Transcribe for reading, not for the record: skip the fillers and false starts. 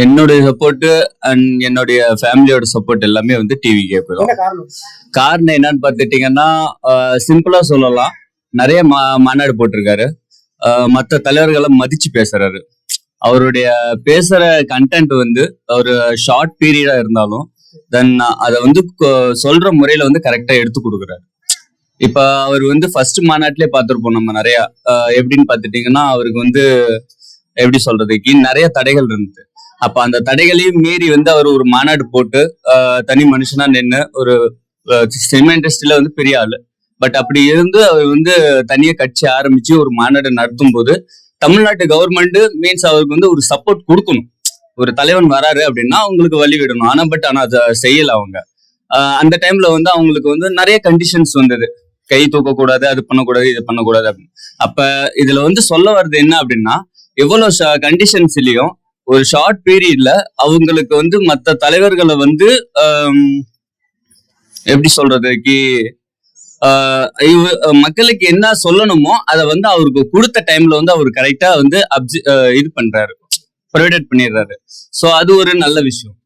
என்னுடைய support and என்னுடைய ஃபேமிலியோட சப்போர்ட் எல்லாமே வந்து டிவிக்கே போயிடும். காரணம் என்னன்னு பார்த்துட்டீங்கன்னா, சிம்பிளா சொல்லலாம். நிறைய மாநாடு போட்டிருக்காரு. மற்ற தலைவர்களை மதிச்சு பேசுறாரு. அவருடைய பேசுற கண்டென்ட் வந்து ஒரு ஷார்ட் பீரியடா இருந்தாலும் தென் அதை வந்து சொல்ற முறையில வந்து கரெக்டா எடுத்து கொடுக்குறாரு. இப்ப அவர் வந்து ஃபர்ஸ்ட் மாநாட்டிலே பார்த்திருப்போம் நம்ம நிறைய. எப்படின்னு பார்த்துட்டீங்கன்னா, அவருக்கு வந்து எப்படி சொல்றதுக்கு நிறைய தடைகள் இருந்தது. அப்ப அந்த தடைகளையும் மீறி வந்து அவர் ஒரு மாநாடு போட்டு தனி மனுஷனா நின்று ஒரு சினிமா இண்டஸ்ட்ரியில வந்து பெரிய ஆளு. பட் அப்படி இருந்து அவர் வந்து தனியா கட்சி ஆரம்பிச்சு ஒரு மாநாடு நடத்தும் போது தமிழ்நாட்டு கவர்மெண்ட் மீன்ஸ் அவருக்கு வந்து ஒரு சப்போர்ட் கொடுக்கணும். ஒரு தலைவன் வராரு அப்படின்னா அவங்களுக்கு வழி விடணும். ஆனா அதை செய்யல அவங்க. அந்த டைம்ல வந்து அவங்களுக்கு வந்து நிறைய கண்டிஷன்ஸ் வந்தது. கை தூக்கக்கூடாது, அது பண்ணக்கூடாது, இது பண்ணக்கூடாது அப்படின்னு. அப்ப இதுல வந்து சொல்ல வர்றது என்ன அப்படின்னா, எவ்வளவு கண்டிஷன்ஸ்லயும் ஒரு ஷார்ட் பீரியட்ல அவங்களுக்கு வந்து மற்ற தலைவர்களை வந்து எப்படி சொல்றதுக்கு மக்களுக்கு என்ன சொல்லணுமோ அதை வந்து அவருக்கு கொடுத்த டைம்ல வந்து அவர் கரெக்டா வந்து இது பண்றாரு, ப்ரொவைட் பண்ணிடுறாரு. சோ அது ஒரு நல்ல விஷயம்.